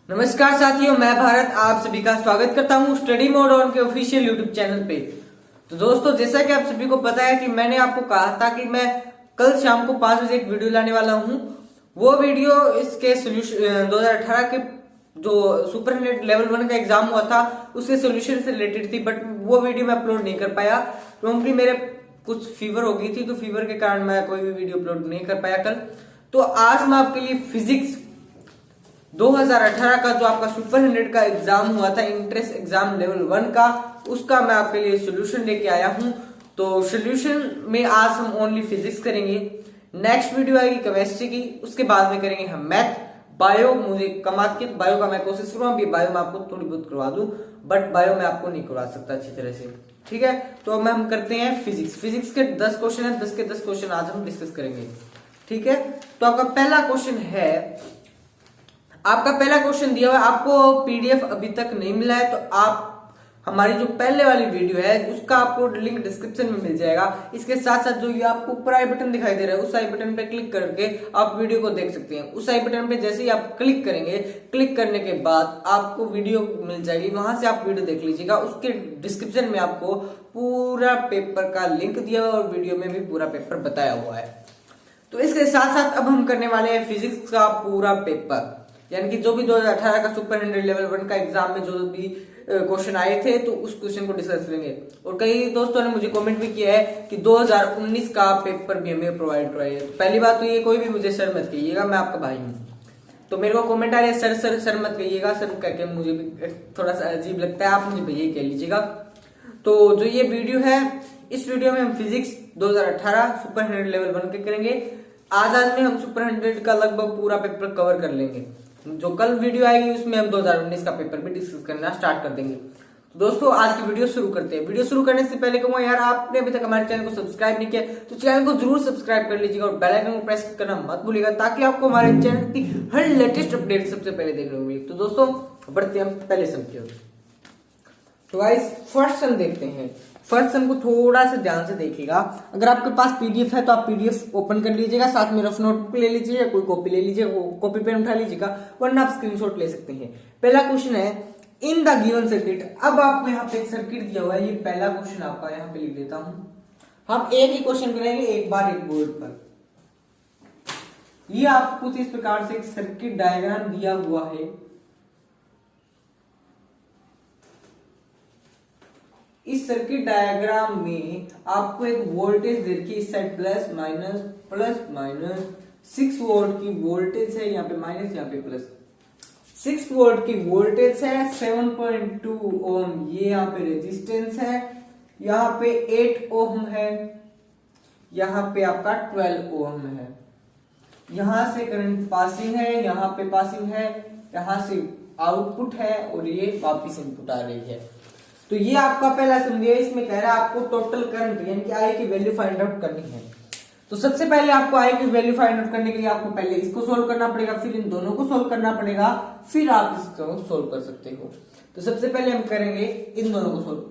नमस्कार साथियों, मैं भारत आप सभी का स्वागत करता हूं स्टडी मोड ऑन के ऑफिशियल यूट्यूब चैनल पे। तो दोस्तों, जैसा कि आप सभी को पता है कि मैंने आपको कहा था कि मैं कल शाम को 5 बजे एक वीडियो लाने वाला हूं। वो वीडियो इसके सोल्यूशन 2018 के जो सुपर 100 लेवल 1 का एग्जाम हुआ था उसके सोल्यूशन से रिलेटेड थी, बट वो वीडियो मैं अपलोड नहीं कर पाया क्योंकि मेरे कुछ फीवर हो गई थी। तो फीवर के कारण मैं कोई भी वीडियो अपलोड नहीं कर पाया कल। तो आज मैं आपके लिए फिजिक्स 2018 का जो आपका सुपर 100 का एग्जाम हुआ था, इंट्रेंस एग्जाम लेवल 1 का, उसका मैं आपके लिए सॉल्यूशन लेके आया हूं। तो सॉल्यूशन में आज हम ओनली फिजिक्स करेंगे। नेक्स्ट वीडियो आएगी केमिस्ट्री की, उसके बाद में करेंगे हम मैथ। बायो मुझे कम आती है, बायो का मैं कोशिश करूंगा अभी बायो में आपको थोड़ी बहुत करवा दूं, बट बायो में आपको नहीं करवा सकता अच्छी तरह से। ठीक है, तो अब हम करते हैं फिजिक्स। फिजिक्स के 10 क्वेश्चन है, 10 के 10 क्वेश्चन आज हम डिस्कस करेंगे। ठीक है, तो आपका पहला क्वेश्चन है, आपका पहला क्वेश्चन दिया हुआ है, आपको पीडीएफ अभी तक नहीं मिला है तो आप हमारी जो पहले वाली वीडियो है उसका आपको लिंक डिस्क्रिप्शन में मिल जाएगा। इसके साथ साथ जो ये आपको ऊपर आई बटन दिखाई दे रहा है उस आई बटन पे क्लिक करके आप वीडियो को देख सकते हैं। उस आई बटन पे जैसे ही आप क्लिक करेंगे, क्लिक करने के बाद आपको वीडियो मिल जाएगी, वहां से आप वीडियो देख लीजिएगा। उसके डिस्क्रिप्शन में आपको पूरा पेपर का लिंक दिया हुआ और वीडियो में भी पूरा पेपर बताया हुआ है। तो इसके साथ साथ अब हम करने वाले हैं फिजिक्स का पूरा पेपर, यानी कि जो भी 2018 का सुपर 100 लेवल 1 का एग्जाम में जो भी क्वेश्चन आए थे तो उस क्वेश्चन को डिस्कस करेंगे। और कई दोस्तों ने मुझे कमेंट भी किया है कि 2019 का पेपर भी हमें प्रोवाइड कराइए। तो पहली बात तो ये, कोई भी मुझे सर मत कहिएगा, मैं आपका भाई हूँ। तो मेरे को कमेंट आ रहे हैं सर सर सर मत कहिएगा, सर कहके मुझे भी थोड़ा सा अजीब लगता है, आप मुझे भैया कह लीजिएगा। तो जो ये वीडियो है, इस वीडियो में हम फिजिक्स 2018 सुपर 100 लेवल 1 के करेंगे। आज में हम सुपर 100 का लगभग पूरा पेपर कवर कर लेंगे। जो कल वीडियो आएगी उसमें हम 2019 का पेपर भी डिस्कस करना स्टार्ट कर देंगे। तो दोस्तों, आज की वीडियो शुरू करते हैं। वीडियो शुरू करने से पहले कहूंगा, यार आपने अभी तक हमारे चैनल को सब्सक्राइब नहीं किया तो चैनल को जरूर सब्सक्राइब कर लीजिएगा और बेल आइकन को प्रेस करना मत भूलिएगा, ताकि आपको हमारे चैनल की हर लेटेस्ट अपडेट सबसे पहले देखने को मिले। तो दोस्तों, बढ़ते हैं पहले सम की ओर। तो गाइस, फर्स्ट सम देखते हैं। फर्स्ट सम को थोड़ा सा ध्यान से देखिएगा। अगर आपके पास पीडीएफ है तो आप पीडीएफ ओपन कर लीजिएगा, साथ में रफ नोटबुक ले लीजिए या कोई कॉपी ले लीजिएगा, कॉपी पेन उठा लीजिएगा, वरना आप स्क्रीनशॉट ले सकते हैं। पहला क्वेश्चन है, इन द गिवन सर्किट। अब आपको यहाँ पे एक सर्किट दिया हुआ है, ये पहला क्वेश्चन आपका यहाँ पे लिख देता हूं। हम एक ही क्वेश्चन करेंगे एक बार एक बोर्ड पर। ये आपको कुछ इस प्रकार से एक सर्किट डायग्राम दिया हुआ है। इस सर्किट डायग्राम में आपको एक वोल्टेज दे रखी है, इस साइड प्लस माइनस 6 वोल्ट की वोल्टेज है, यहाँ पे माइनस यहाँ पे प्लस। 6 वोल्ट की वोल्टेज है, 7.2 ओम ये यहाँ पे रेजिस्टेंस है, यहाँ पे 8 ओम है, यहाँ पे आपका 12 ओम है। यहां से करंट पासिंग है, यहाँ पे पासिंग है, यहाँ से आउटपुट है और ये वापिस इनपुट आ रही है। तो ये आपका पहला समझिए। इसमें कह रहा है आपको टोटल करंट यानी कि आई की वैल्यू फाइंड आउट करनी है। तो सबसे पहले आपको आई की वैल्यू फाइंड आउट करने के लिए आपको पहले इसको सोल्व करना पड़ेगा, फिर इन दोनों को सोल्व करना पड़ेगा, फिर आप इसको सोल्व कर सकते हो। तो सबसे पहले हम करेंगे इन दोनों को सोल्व,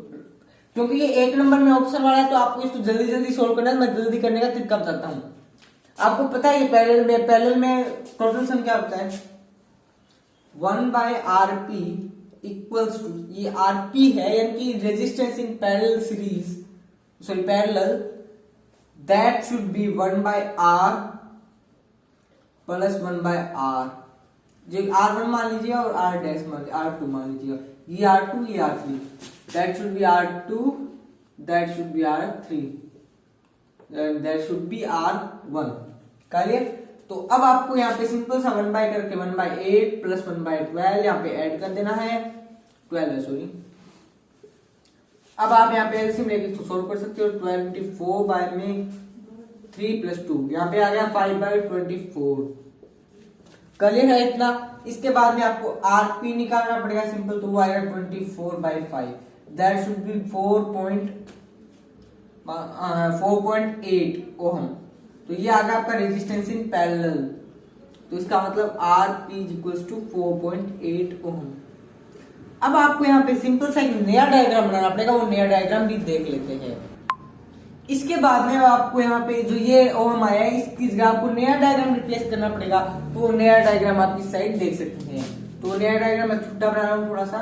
क्योंकि ये 1 नंबर में ऑप्शन वाला है तो आपको इसको जल्दी जल्दी सोल्व करना है। मैं जल्दी करने का तरीका बताता हूँ। आपको पता है ये पैरेलल में टोटल सम क्या होता है, 1/RP इक्वल्स टू, ये आरपी है यानी कि resistance in parallel series, sorry parallel, that should B 1/R plus 1/R। जो R1 मान लीजिए और R डैश मान लीजिए, R2 मान लीजिएगा, ये R2 ये R3, that should B R2, that should B R3, that should B R1। Clear? तो अब आपको यहाँ पे सिंपल सा 1 करके 1/8 प्लस 1/12 यहाँ पे ऐड कर देना है, 12 है सॉरी। अब आप यहाँ पे एलसीएम लेके तो सोल्व कर सकते हो। 24 में 3 प्लस 2 यहाँ पे आ गया 5/24। क्लियर है इतना? इसके बाद में आपको आरपी निकालना पड़ेगा सिंपल, तो वो आएगा 24/5, दैट शुड बी 4.8 ओम। तो ये आ गया आपका रेजिस्टेंस इन पैरेलल। तो इसका मतलब आरपी इक्वल्स टू 4.8 ओम। अब आपको यहाँ पे सिंपल सा एक नया डायग्राम बनाना पड़ेगा, वो नया डायग्राम भी देख लेते हैं। इसके बाद में आपको यहाँ पे जो ये ओम आया है इसकी जगह आपको नया डायग्राम रिप्लेस करना पड़ेगा, तो वो नया डायग्राम आप इस साइड देख सकते हैं। तो नया डायग्राम मैं छोटा बना रहा हूं थोड़ा सा।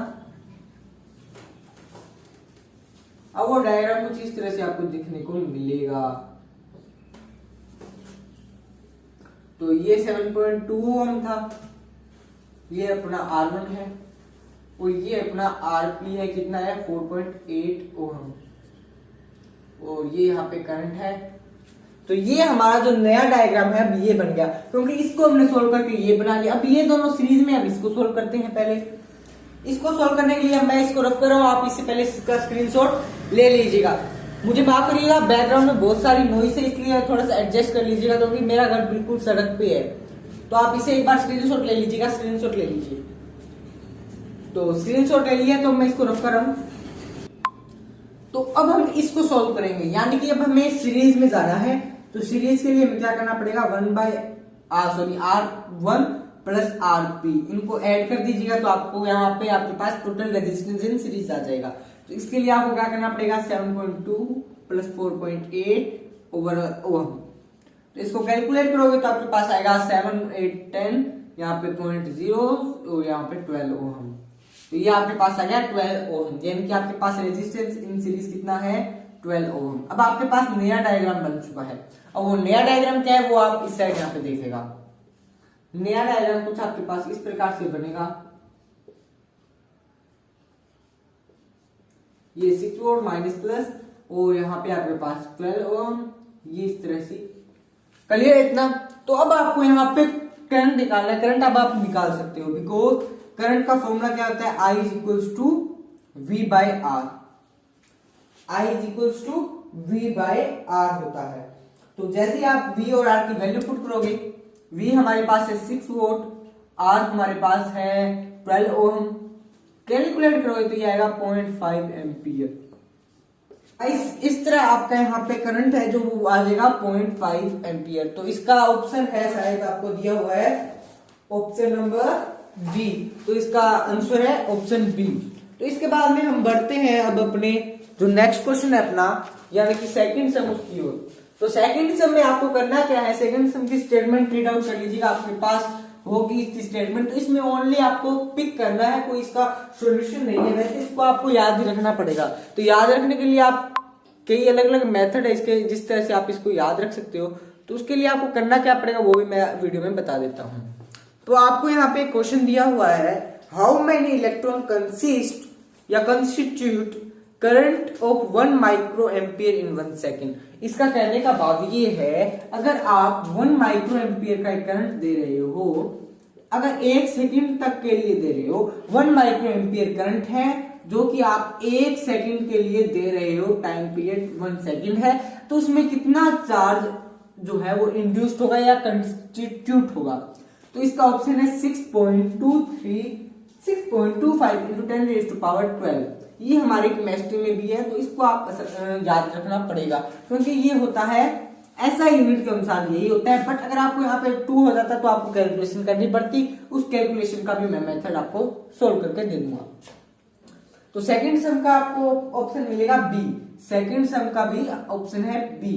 अब वो डायग्राम कुछ इस तरह से आपको दिखने को मिलेगा। तो ये 7.2 ओम था, ये अपना R1 है, और ये अपना RP है, कितना है 4.8 ओम, और ये यहाँ पे करंट है। तो ये हमारा जो नया डायग्राम है अब ये बन गया, क्योंकि इसको हमने सोल्व करके ये बना लिया। अब ये दोनों सीरीज में, अब इसको सोल्व करते हैं। पहले इसको सोल्व करने के लिए मैं इसको रफ कर रहा हूं, आप इससे पहले इसका स्क्रीनशॉट ले लीजिएगा। मुझे माफ करिएगा, बैकग्राउंड में बहुत सारी नॉइस है, इसलिए थोड़ा सा एडजस्ट कर लीजिएगा, क्योंकि मेरा घर बिल्कुल सड़क पे है। तो आप इसे एक बार स्क्रीनशॉट ले लीजिएगा, स्क्रीनशॉट ले लीजिए। तो स्क्रीनशॉट ले लिया, तो मैं इसको रफ कर रहा हूं। तो अब हम इसको सॉल्व करेंगे, यानी कि अब हमें सीरीज में जाना है। तो सीरीज के लिए हमें क्या करना पड़ेगा, R1 प्लस RP, इनको ऐड कर दीजिएगा, तो आपको यहाँ पे आपके पास टोटल रेजिस्टेंस इन सीरीज आ जाएगा। तो इसके लिए आपको क्या करना पड़ेगा, 7.2 प्लस 4.8 ओवर ओम। तो इसको कैलकुलेट करोगे तो आपके पास आएगा 7, 8, 10, यहाँ पे 0.0 और यहाँ पे 12 ओम। तो ये आपके पास आ गया 12 ओम, यानी कि आपके पास रेजिस्टेंस इन सीरीज कितना है, 12 ओम। अब आपके पास नया डायग्राम बन चुका है। अब वो नया डायग्राम क्या है वो आप इस साइड यहाँ पे देखेगा। नया डायग्राम कुछ आपके पास इस प्रकार से बनेगा, ये 6 वोल्ट माइनस प्लस, और यहाँ पे आपके पास 12 ओम, ये इस तरह से। क्लियर है इतना? तो अब आपको यहाँ पे करंट निकालना है। करंट अब आप निकाल सकते हो, बिकॉज करंट का फॉर्मूला क्या होता है, I is equals to V by R. I is equals to V by R होता है। तो जैसे ही आप V और R की वैल्यू पुट करोगे, V हमारे पास है 6 वोल्ट, R हमारे पास है 12 ओम, कैलकुलेट करोगे तो ये आएगा 0.5 एम्पियर। इस तरह आपका यहाँ पे करंट है जो वो आ जाएगा 0.5 एम्पियर। तो इसका ऑप्शन है, शायद आपको दिया हुआ है ऑप्शन नंबर बी, तो इसका आंसर है ऑप्शन बी। तो इसके बाद में हम बढ़ते हैं अब अपने जो नेक्स्ट क्वेश्चन है अपना, यानी कि सेकंड सम उसकी ओर। तो सेकंड सम में आपको करना क्या है, सेकंड सम की स्टेटमेंट रीड आउट कर लीजिएगा, आपके पास होगी इसकी स्टेटमेंट। तो इसमें ओनली आपको पिक करना है, कोई इसका सॉल्यूशन नहीं है। वैसे इसको आपको याद ही रखना पड़ेगा। तो याद रखने के लिए आप कई अलग अलग मेथड है इसके, जिस तरह से आप इसको याद रख सकते हो। तो उसके लिए आपको करना क्या पड़ेगा वो भी मैं वीडियो में बता देता हूं। तो आपको यहाँ पे क्वेश्चन दिया हुआ है, हाउ मेनी इलेक्ट्रॉन कंसिस्ट या constitute current of 1 micro ampere in 1 second. इसका कहने का भाव ये है, अगर आप 1 माइक्रो एम्पियर का करंट दे रहे हो, अगर 1 सेकंड तक के लिए दे रहे हो, 1 माइक्रो एम्पियर करंट है जो कि आप 1 सेकंड के लिए दे रहे हो, टाइम पीरियड 1 सेकंड है, तो उसमें कितना चार्ज जो है वो इंड्यूस्ड होगा या कंस्टिट्यूट होगा। तो इसका ऑप्शन है 6.25 इंटू 10⁻12। ये हमारी केमिस्ट्री में भी है, तो इसको आप याद रखना पड़ेगा, क्योंकि ये होता है ऐसा यूनिट के अनुसार यही होता है। बट अगर आपको यहाँ पे 2 हो जाता तो आपको कैलकुलेशन करनी पड़ती, उस कैलकुलेशन का भी मैं मेथड आपको सोल्व करके दे दूंगा। तो सेकंड सम का आपको ऑप्शन मिलेगा बी, सेकंड सम का भी ऑप्शन है बी,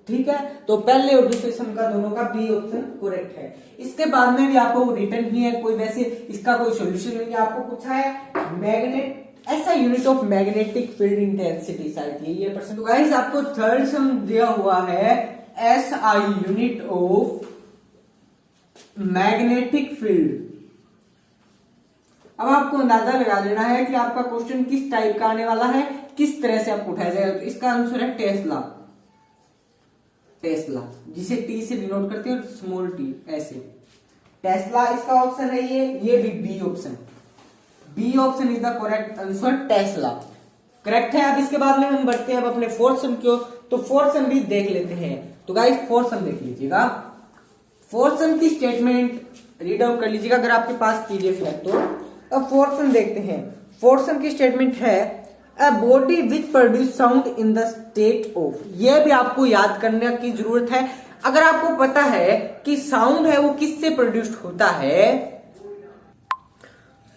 ठीक है। तो पहले और दूसरे सम का दोनों का बी ऑप्शन करेक्ट है। इसके बाद में भी आपको रिटर्न ही है, कोई वैसे इसका कोई सॉल्यूशन नहीं है। आपको पूछा है मैग्नेट, ऐसा unit of magnetic field intensity, शायद ये परसेंट। तो गाइस आपको थर्ड सम दिया हुआ है SI unit of magnetic field. अब आपको अंदाजा लगा लेना है कि आपका क्वेश्चन किस टाइप का आने वाला है, किस तरह से आपको उठाया जाएगा। तो इसका आंसर है टेस्ला, टेस्ला जिसे टी से डिनोट करते हैं, स्मॉल टी ऐसे, टेस्ला इसका ऑप्शन है। ये भी B option, B option is the correct answer, tesla correct है। अब इसके बाद में हम बढ़ते हैं अब अपने फोर्थ सम को। तो फोर्थ सम भी देख लेते हैं। तो गाइस फोर्थ सम देख लीजिएगा, फोर्थ सम की स्टेटमेंट रीड आउट कर लीजिएगा अगर आपके पास पीडीएफ है तो। अब फोर्थ सम देखते हैं। फोर्थ सम की स्टेटमेंट है a body which produce sound in the state of. यह भी आपको याद करने की जरूरत है। अगर आपको पता है कि साउंड है वो किससे प्रोड्यूस्ड होता है,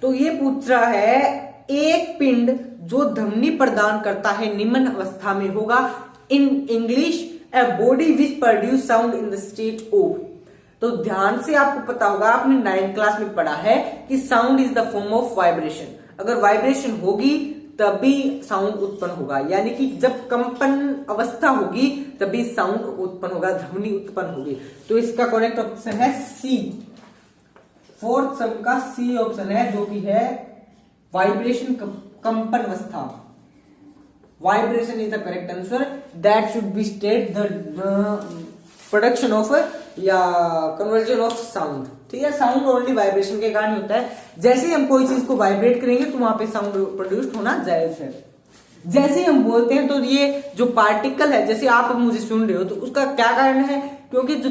तो ये पूछ रहा है एक पिंड जो ध्वनि प्रदान करता है निम्न अवस्था में होगा। In English a body which produce sound in the state of. तो ध्यान से आपको पता होगा, आपने 9th क्लास में पढ़ा है कि sound is the form of vibration. अगर वाइब्रेशन होगी तभी साउंड उत्पन्न होगा, यानी कि जब कंपन अवस्था होगी तभी साउंड उत्पन्न होगा, ध्वनि उत्पन्न होगी। तो इसका करेक्ट ऑप्शन है सी, फोर्थ सम का सी ऑप्शन है, जो कि है वाइब्रेशन, कंपन अवस्था। Vibration is the correct answer, that should B state the production of या कन्वर्जन ऑफ साउंड। ठीक है, साउंड ओनली वाइब्रेशन के कारण होता है। जैसे ही हम कोई चीज को वाइब्रेट करेंगे तो वहां पे साउंड प्रोड्यूस होना जायज है। जैसे ही हम बोलते हैं तो ये जो पार्टिकल है, जैसे आप मुझे सुन रहे हो, तो उसका क्या कारण है? क्योंकि जो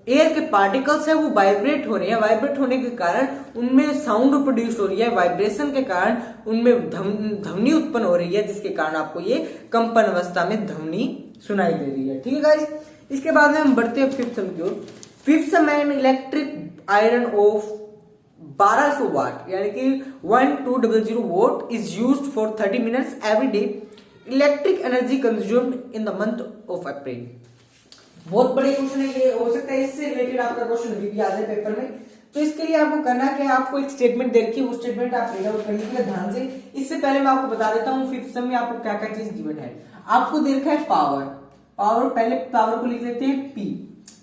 एयर के पार्टिकल्स है वो वाइब्रेट हो रहे हैं, वाइब्रेट होने के कारण उनमें साउंड प्रोड्यूस हो रही है, वाइब्रेशन के कारण उनमें ध्वनि उत्पन्न हो रही है, जिसके कारण आपको ये कंपन अवस्था में ध्वनि सुनाई दे रही है। ठीक है गाइस, इसके बाद में हम बढ़ते हैं फिफ्थ सम की ओर। फिफ्थ सम है इलेक्ट्रिक आयरन ऑफ 1200 वाट, यानी कि 1200 vote is used for 30 minutes every day. Electric energy consumed in the month of April. बहुत बड़े क्वेश्चन है ये, हो सकता है इससे रिलेटेड आपका क्वेश्चन भी आ जाए पेपर में। तो इसके लिए आपको करना क्या है, आपको एक स्टेटमेंट दे रखी है, वो स्टेटमेंट आप रीड आउट करिए ध्यान से। इससे पहले मैं आपको बता देता हूँ फिफ्थ सम में आपको क्या क्या चीज गिवन है। आपको दे रखा है पावर, पावर पहले पावर को लिख लेते हैं पी।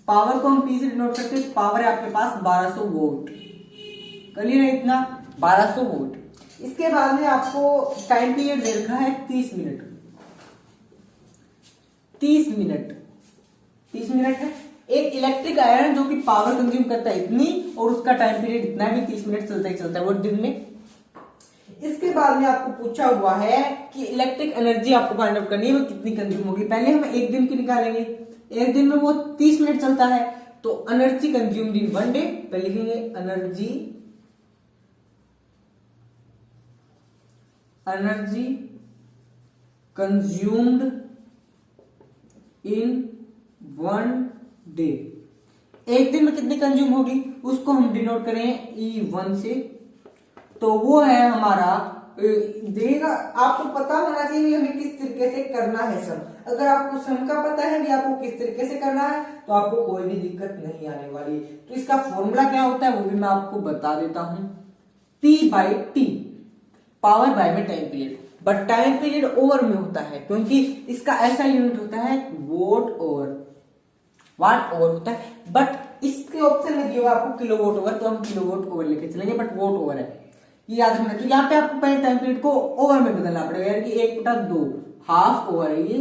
पावर को हम पी से डिनोट करते हैं, पावर है आपके पास 1200 वोल्ट, कर लिया इतना 1200 वोल्ट। इसके बाद में आपको टाइम पीरियड दे रखा है 30 मिनट, 30 मिनट, 30 मिनट है। एक इलेक्ट्रिक आयरन जो कि पावर कंज्यूम करता है इतनी, और उसका टाइम पीरियड इतना भी 30 मिनट चलता ही चलता है वो दिन में। इसके बाद में आपको पूछा हुआ है कि इलेक्ट्रिक एनर्जी आपको फाइंड आउट करनी है, वो कितनी कंज्यूम होगी। पहले हम एक दिन की निकालेंगे, एक दिन में वो 30 मिनट चलता है, तो एनर्जी कंज्यूम्ड इन 1 डे, पहले लिखेंगे एनर्जी कंज्यूम्ड इन 1 डे। एक दिन में कितनी कंज्यूम होगी उसको हम डिनोट करें E1 से, तो वो है हमारा देगा। आपको पता होना चाहिए हमें किस तरीके से करना है सम। अगर आपको सम का पता है कि आपको किस तरीके से करना है तो आपको कोई भी दिक्कत नहीं आने वाली। तो इसका फॉर्मूला क्या होता है वो भी मैं आपको बता देता हूं, P/T, पावर बाय में time period. But time period over में होता है, क्योंकि इसका ऐसा यूनिट होता है वोट ओवर, वाट ओवर होता है। बट इसके ऑप्शन में दिया आपको किलो वोट ओवर, तो हम किलो वोट ओवर लेके चलेंगे, बट वोट ओवर है ये याद रखना। तो यहाँ पे आपको पहले टाइम पीरियड को ओवर में बदलना पड़ेगा, यानी कि 1/2 हाफ ओवर है ये,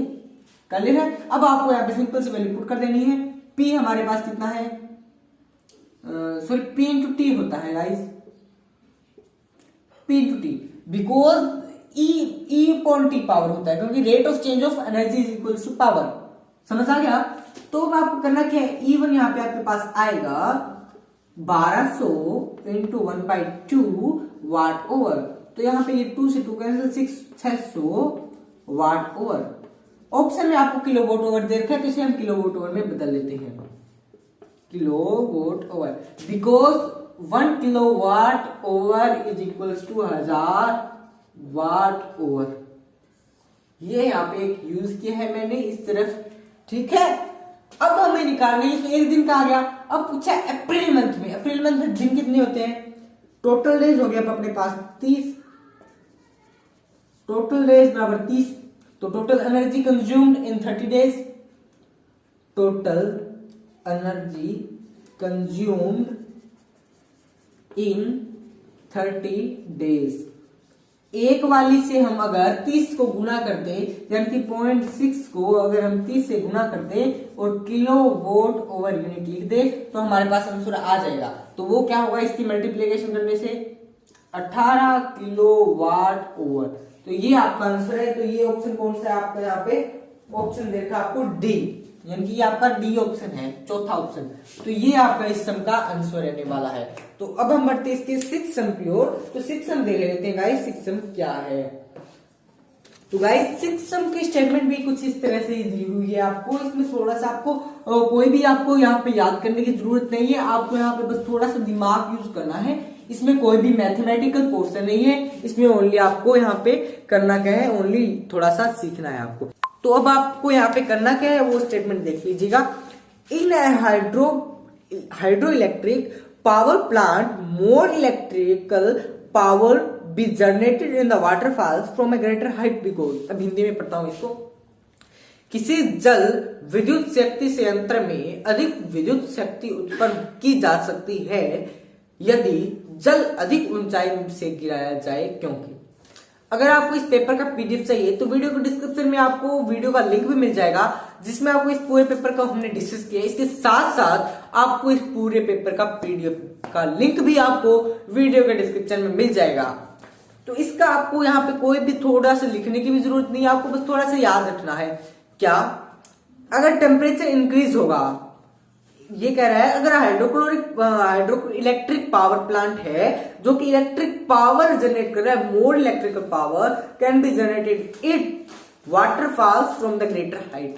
कर लेना। अब आपको यहाँ पे सिंपल से वैल्यू पुट कर देनी है। पी हमारे पास कितना है, सॉरी P इंटू टी होता है guys, P into T, because E upon T power होता है, क्योंकि rate of change of energy is equal to power. समझ आ गया? तो अब आपको करना क्या है, E1 यहाँ पे आपके पास आएगा 1200 इंटू 1/2 वाट ओवर। तो यहाँ पे ये 2 से 2 कैंसिल, 600 वाट ओवर। ऑप्शन में आपको किलो वोट ओवर दे रखा है, तो इसे हम किलो वोट ओवर में बदल लेते हैं, kilowatt hour, because 1 kilowatt hour is equal to 1000 watt hour. ये यहाँ पे एक यूज किया है मैंने इस तरफ। ठीक है, अब हमें निकालना है, इसमें एक दिन का आ गया। अब पूछा अप्रैल मंथ में, अप्रैल मंथ में दिन कितने होते हैं, टोटल डेज हो गया अपने पास 30, टोटल डेज बराबर 30, तो total energy consumed in 30 days, total energy consumed in 30 days. एक वाली से हम अगर 30 को गुना करते, यानी कि 0.6 को अगर हम 30 से गुना करते और किलो वोट ओवर यूनिट लिख दे, तो हमारे पास आंसर आ जाएगा। तो वो क्या होगा, इसकी मल्टीप्लीकेशन करने से 18 किलो वाट ओवर। तो ये आपका आंसर है। तो ये ऑप्शन कौन सा है आपका, यहाँ पे ऑप्शन देखा आपको डी, यानी कि ये आपका डी ऑप्शन है, चौथा ऑप्शन। तो ये आपका इस सम का आंसर रहने वाला है। तो अब हम बढ़ते हैं इसके सिक्स सम की ओर। तो सिक्स सम देख लेते हैं गाइस, सिक्स सम क्या है। तो गाइस सिक्स सम की स्टेटमेंट भी कुछ इस तरह से दी हुई है आपको। इसमें थोड़ा सा आपको कोई भी आपको यहाँ पे याद करने की जरूरत नहीं है, आपको यहाँ पे बस थोड़ा सा दिमाग यूज करना है। इसमें कोई भी मैथमेटिकल पोर्शन नहीं है, इसमें ओनली आपको यहाँ पे करना क्या है, ओनली थोड़ा सा सीखना है आपको। तो अब आपको यहाँ पे करना क्या है वो स्टेटमेंट देख लीजिएगा। इन hydro electric power plant more electrical power be generated in the waterfalls from A greater height because, अब हिंदी में पढ़ता हूं इसको। किसी जल विद्युत शक्ति संयंत्र में अधिक विद्युत शक्ति उत्पन्न की जा सकती है यदि जल अधिक ऊंचाई से गिराया जाए, क्योंकि अगर आपको इस पेपर का पीडीएफ चाहिए तो वीडियो के डिस्क्रिप्शन में आपको वीडियो का लिंक भी मिल जाएगा जिसमें आपको इस पूरे पेपर का हमने डिस्कस किया। इसके साथ साथ आपको इस पूरे पेपर का पीडीएफ का लिंक भी आपको वीडियो के डिस्क्रिप्शन में मिल जाएगा। तो इसका आपको यहाँ पे कोई भी थोड़ा सा लिखने की भी जरूरत नहीं है, आपको बस थोड़ा सा याद रखना है। क्या, अगर टेम्परेचर इंक्रीज होगा, ये कह रहा है अगर हाइड्रो इलेक्ट्रिक पावर प्लांट है जो कि इलेक्ट्रिक पावर जनरेट कर रहा है, more electrical power can be generated it waterfalls from the greater height.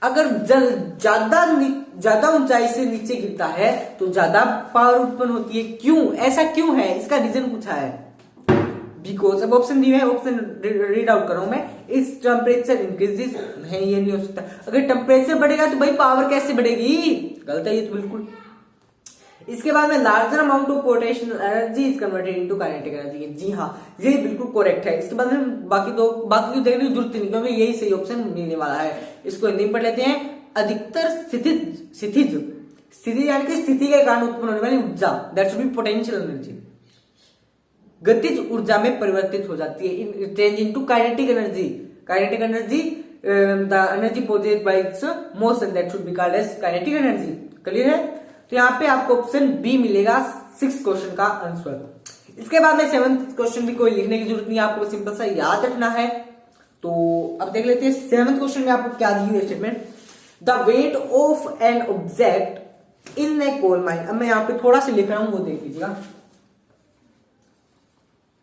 अगर जल ज्यादा ऊंचाई से नीचे गिरता है तो ज्यादा पावर उत्पन्न होती है। क्यों, ऐसा क्यों है, इसका रीजन पूछा है। बिकॉज, अब ऑप्शन दिए है, ऑप्शन रीड आउट कर रहा हूं मैं। इस टेम्परेचर इंक्रीजेस, नहीं ये नहीं हो सकता। अगर टेम्परेचर बढ़ेगा तो भाई पावर कैसे बढ़ेगी, गलत है ये तो बिल्कुल। इसके बाद में larger amount of potential energy is converted into kinetic energy, जी हाँ ये बिल्कुल करेक्ट है। इसके बाद में बाकी की देखने की जरूरत नहीं क्योंकि यही सही ऑप्शन मिलने वाला है। इसको हिंदी में पढ़ लेते हैं। अधिकतर स्थिति यानी कि स्थिति के कारण उत्पन्न होने वाली ऊर्जा, that should be potential energy, गतिज ऊर्जा में परिवर्तित हो जाती है, change into kinetic energy. Kinetic energy the energy possessed by its motion, that should be called as kinetic energy. Clear है? तो यहाँ पे आपको ऑप्शन बी मिलेगा 6th क्वेश्चन का आंसर। इसके बाद में 7th क्वेश्चन भी कोई लिखने की जरूरत नहीं है, आपको सिंपल सा याद रखना है। तो अब देख लेते हैं 7th क्वेश्चन में आपको क्या दी हुई है statement. The weight of an object in a coal mine, अब मैं यहाँ पे थोड़ा सा लिख रहा हूं वो देख लीजिएगा।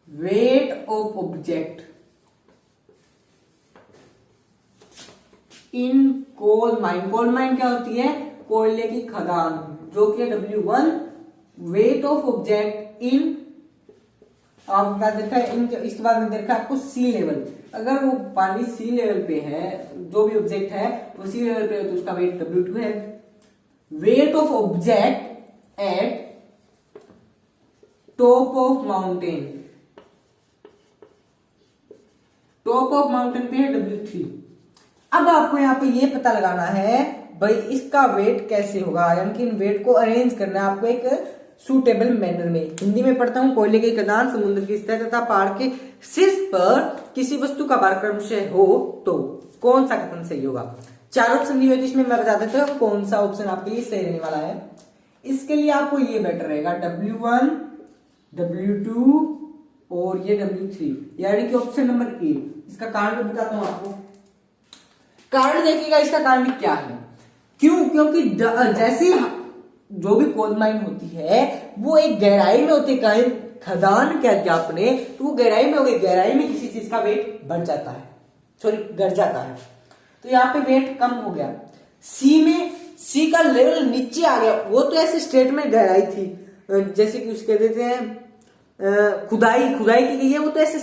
Weight of object in coal mine, coal mine क्या होती है, कोयले की खदान, जो कि W1। वेट ऑफ ऑब्जेक्ट इन, आप क्या देखा है, इसके बाद में देखा आपको सी लेवल। अगर वो पानी सी लेवल पे है, जो भी ऑब्जेक्ट है वो सी लेवल पे है, तो उसका वेट W2 है। Wait of object at top of mountain, top of mountain पे है W3। अब आपको यहाँ पे ये पता लगाना है भाई इसका वेट कैसे होगा, यानी कि इन वेट को अरेंज करना है आपको एक सूटेबल मैनर में। हिंदी में पढ़ता हूं। कोयले के खदान, समुद्र की सतह तथा पहाड़ के शीर्ष पर किसी वस्तु का भार क्रमशः हो तो कौन सा कथन सही होगा। 4 ऑप्शन दिए हुए, इसमें मैं बता देता हूं कौन सा ऑप्शन आपके लिए सही रहने वाला है। इसके लिए आपको ये बेटर रहेगा, W1, W2 और ये W3, यानी कि ऑप्शन नंबर ए। इसका कारण मैं बताता हूं आपको। कारण देखिएगा इसका कारण क्या है। क्यों, क्योंकि जैसी जो भी कोल माइन होती है वो एक गहराई में होती है। खदान क्या किया आपने, तो वो गहराई में हो गई, गहराई में किसी चीज का वेट बढ़ जाता है, सॉरी घट जाता है, तो यहाँ पे वेट कम हो गया। सी में सी का लेवल नीचे आ गया, वो तो ऐसे स्टेट में गहराई थी, जैसे कि उसके देते हैं खुदाई की गई है, वो तो ऐसे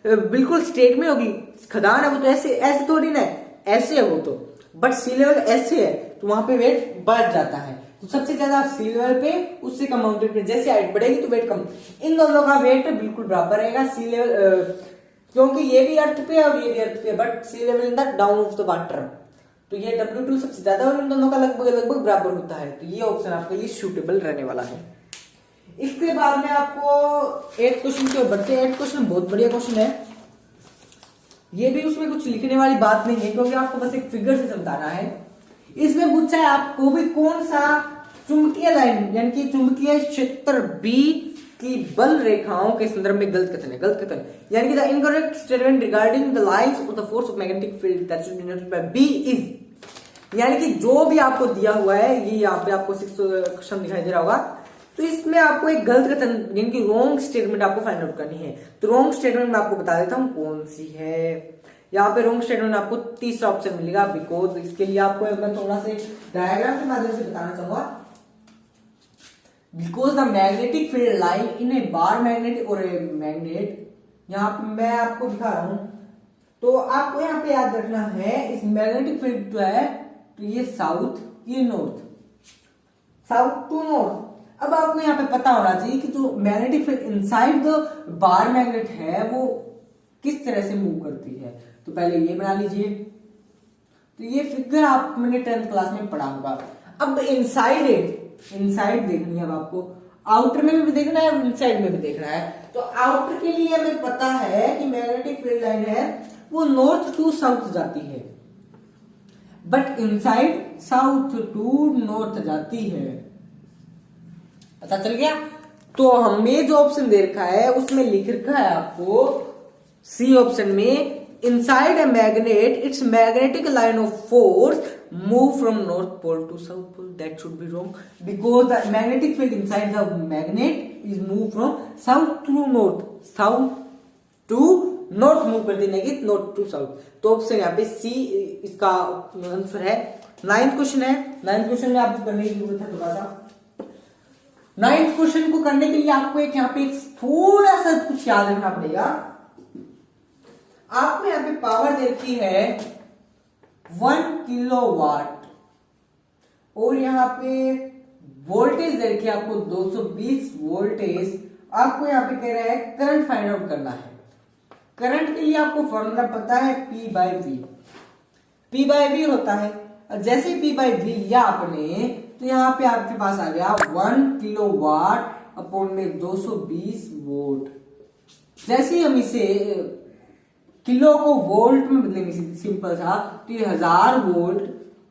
बिल्कुल स्टेट में होगी। खदान है वो तो ऐसे थोड़ी ना, ऐसे है वो तो, बट सी लेवल ऐसे है तो वहां पे वेट बढ़ जाता है। तो सबसे ज्यादा सी लेवल पे, उससे कम माउंटेन पे, जैसे हाइट बढ़ेगी तो वेट कम। इन दोनों का वेट बिल्कुल बराबर रहेगा। सी लेवल क्योंकि ये भी अर्थ पे है और ये भी अर्थ पे है, but sea level in the down of the water, तो ये W2 सबसे ज्यादा और इन दोनों का लगभग बराबर होता है। तो ये ऑप्शन आपके लिए सूटेबल रहने वाला है। इसके बाद में आपको 8th क्वेश्चन की ओर बढ़ते हैं। 8th क्वेश्चन बहुत बढ़िया क्वेश्चन है। ये भी उसमें कुछ लिखने वाली बात नहीं है क्योंकि आपको बस एक फिगर से समझाना है। इसमें पूछा है आपको भी कौन सा चुंबकीय लाइन यानी कि चुंबकीय क्षेत्र B की बल रेखाओं के संदर्भ में गलत कथन है। गलत कथन यानी कि the incorrect statement regarding the lines of the force of magnetic field that should B denoted by B is, यानी कि जो भी आपको दिया हुआ है, ये यहाँ पे आपको 6th क्वेश्चन दिखाई दे रहा होगा, तो इसमें आपको एक गलत कथन यानी कि रॉन्ग स्टेटमेंट आपको फाइंड आउट करनी है। तो रॉन्ग स्टेटमेंट मैं आपको बता देता हूं कौन सी है। यहाँ पे रॉन्ग स्टेटमेंट आपको तीसरा ऑप्शन मिलेगा, बिकॉज इसके लिए आपको मैं थोड़ा से डायग्राम के माध्यम से बताना चाहूंगा। Because the magnetic field line in A bar magnet और ए मैग्नेट, यहाँ पे मैं आपको दिखा रहा हूं, तो आपको यहाँ पे याद रखना है इस मैग्नेटिक फील्ड जो है, तो ये साउथ, ये नॉर्थ, साउथ टू नॉर्थ। अब आपको यहाँ पे पता होना चाहिए कि जो magnetic field inside the bar magnet है वो किस तरह से मूव करती है। तो पहले ये बना लीजिए, तो ये फिगर आप मैंने 10th क्लास में पढ़ा होगा। अब इनसाइड देखनी है, अब आपको आउटर में भी देखना है, इनसाइड में भी देखना है। तो आउटर के लिए हमें पता है कि मैग्नेटिक फील्ड लाइन है वो नॉर्थ टू साउथ जाती है, but inside south to north जाती है। पता चल गया। तो हमें जो ऑप्शन दे रखा है उसमें लिख रखा है आपको सी ऑप्शन में, inside a magnet its magnetic line of force move from north pole to south pole. That should be wrong because the magnetic field inside the magnet is move from south to north, south to north move कर देने की, north to south. तो option यहाँ पे सी इसका answer है। 9th question है। 9th question में आपको करने की जरूरत है थोड़ा सा। 9th क्वेश्चन को करने के लिए आपको एक यहाँ पे थोड़ा सा कुछ याद रखना पड़ेगा। आपको यहाँ पे पावर दे रखी है 1 किलोवाट और यहाँ पे वोल्टेज दे रखी है आपको 220 वोल्टेज। आपको यहाँ पे कह रहा है करंट फाइंड आउट करना है। करंट के लिए आपको फॉर्मूला पता है P by V. P by V होता है, जैसे P बाई वी लिया आपने तो यहाँ पे आपके पास आ गया 1 किलोवाट अपॉन में 220 वोल्ट। जैसे ही हम इसे किलो को वोल्ट में बदलेंगे सिंपल सा, तो ये 1000 वोल्ट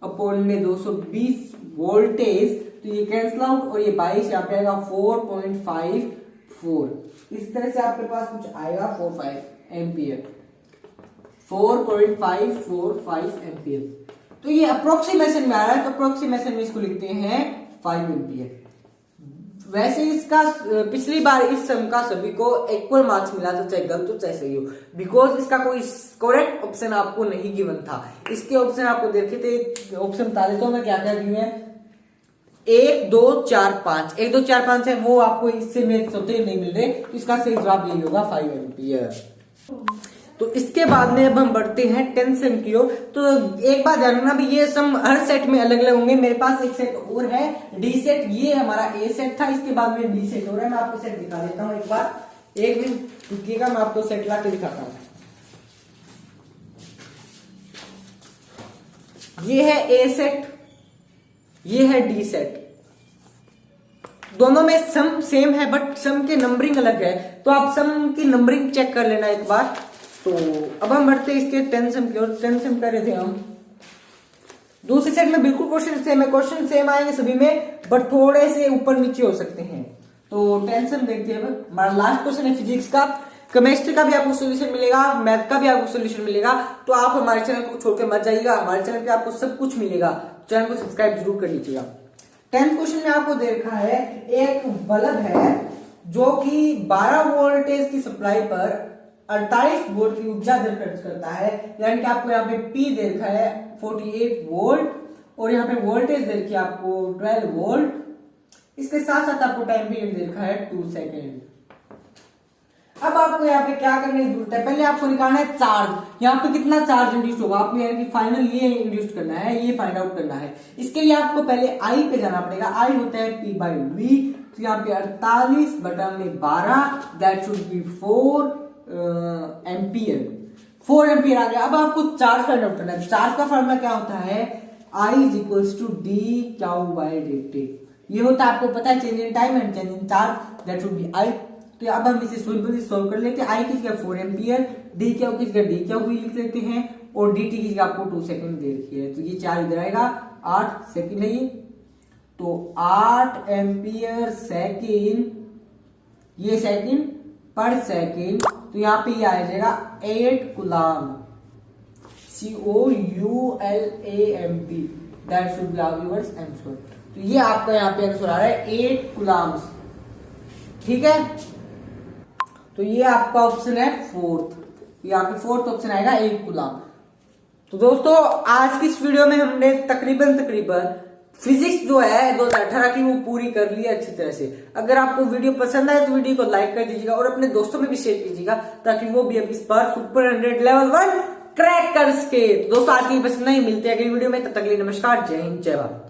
अपॉन में 220 वोल्टेज, तो ये कैंसिल आउट और ये 22 यहाँ पे आएगा 4.54। इस तरह से आपके पास कुछ आएगा 45 एम्पियर, 4.545 एम्पियर। तो ये अप्रोक्सीमेशन में आ रहा है, तो अप्रोक्सीमेशन में इसको लिखते हैं 5 एम्पियर। वैसे इसका पिछली बार इस सम का सभी को इक्वल मार्क्स मिला था, चाहे गलत हो चाहे सही हो, बिकॉज इसका कोई करेक्ट ऑप्शन आपको नहीं गिवन था। इसके ऑप्शन आपको देखे थे, ऑप्शन बता देता हूं मैं क्या क्या गिवन है। 1 2 4 5, 1 2 4 5 है वो आपको इससे में सोते नहीं मिल रहे, तो इसका सही जवाब यही होगा 5 एम्पियर। तो इसके बाद में अब हम बढ़ते हैं 10 सम की ओर। तो एक बात ध्यान रखना भी, ये सम हर सेट में अलग अलग होंगे। मेरे पास एक सेट और है डी सेट, ये हमारा ए सेट था, इसके बाद में डी सेट हो रहा है। मैं आपको सेट दिखा देता हूं एक बार, एक मिनट रुकिएगा, मैं आपको सेट ला के दिखाता हूं। ये है ए सेट, ये है डी सेट। दोनों में सम सेम है बट सम के नंबरिंग अलग है, तो आप सम की नंबरिंग चेक कर लेना एक बार। तो अब हम बढ़ते हैं इसके 10 सम की ओर। 10 सम कर रहे थे हम। दूसरे सेट में बिल्कुल क्वेश्चन सेम है, क्वेश्चन सेम आएंगे सभी में बट थोड़े से ऊपर नीचे हो सकते हैं। तो 10 सम देखते हैं। हमारा लास्ट क्वेश्चन है फिजिक्स का। केमिस्ट्री का भी आपको सोल्यूशन मिलेगा, मैथ का भी आपको सोल्यूशन मिलेगा। तो आप हमारे चैनल को छोड़ के मत जाइएगा, हमारे चैनल पे आपको सब कुछ मिलेगा। चैनल को सब्सक्राइब जरूर कर लीजिएगा। 10th क्वेश्चन में आपको दे रखा है एक बल्ब है जो कि 12 वोल्टेज की सप्लाई पर 48 वोल्ट की ऊर्जा दर खर्च करता है। यानी कि आपको यहाँ पे P दे रखा है 48 वोल्ट और यहाँ पे वोल्टेज दे रखी है आपको 12 वोल्ट। इसके साथ साथ आपको टाइम पीरियड दे रखा है 2 सेकेंड। अब आपको यहाँ पे क्या करने की जरूरत है, पहले आपको निकालना है चार्ज। यहाँ पे कितना चार्ज इंड्यूस होगा आपको, यानी कि फाइनल ये इंड्यूस करना है, ये फाइंड आउट करना है। इसके लिए आपको पहले आई पे जाना पड़ेगा। आई होता है P बाई वी। तो यहाँ पे 48 बटा में 12, that should be 4 ampere. 4 ampere आ गया। अब आपको चार्ज फाइंड आउट करना है। चार्ज का फॉर्मूला क्या होता है, I is equals to D Q by D T. ये होता है आपको पता है change in time and change in charge, that should be I। तो अब हम इसे सिंपली सॉल्व कर लेते हैं। I की जगह 4 एम्पियर, डी क्यू की जगह डी क्यू हुई लिख लेते हैं और डी टी की जगह आपको 2 सेकंड दे रखी है। तो ये 4 इधर आएगा, 8 सेकंड है ये, तो 8 एम्पियर सेकंड, ये सेकंड पर सेकंड। तो यहाँ पे ये आ जाएगा 8 coulomb, COULAMP, that should be our answer. तो ये आपका यहाँ पे आंसर आ रहा है 8 कूलम्स। ठीक है, तो ये आपका ऑप्शन है 4th। यहाँ पे 4th ऑप्शन आएगा 8 कूलम। तो दोस्तों आज की इस वीडियो में हमने तकरीबन फिजिक्स जो है 2018 की वो पूरी कर ली है अच्छी तरह से। अगर आपको वीडियो पसंद आए तो वीडियो को लाइक कर दीजिएगा और अपने दोस्तों में भी शेयर कीजिएगा ताकि वो भी अब इस बार सुपर 100 लेवल 1 क्रैक कर सके। तो दोस्तों आज की पसंद नहीं, मिलते हैं अगली वीडियो में, तब तक के लिए नमस्कार, जय हिंद, जय भारत।